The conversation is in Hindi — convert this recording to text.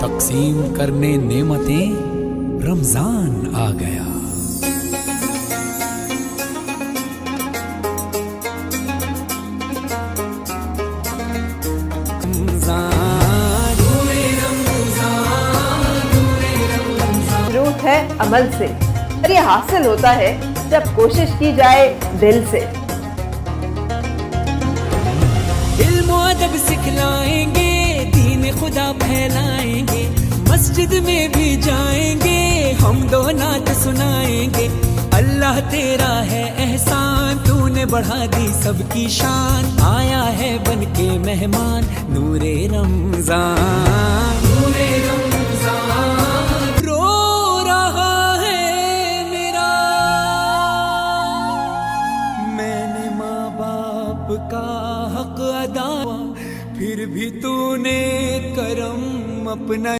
तकसीम करने नेमतें रमजान आ गया। रूह है अमल से, और ये हासिल होता है जब कोशिश की जाए दिल से। इल्म अदब सिखलाएंगे, दीन खुदा फैलाएंगे, मस्जिद में भी जाएंगे, हम दो नात सुनाएंगे। अल्लाह तेरा है एहसान, तूने बढ़ा दी सबकी शान, आया है बन के मेहमान नूरे रमजान। नूरे रमजान रो रहा है मेरा, मैंने माँ बाप का हक अदा, फिर भी तूने करम अपना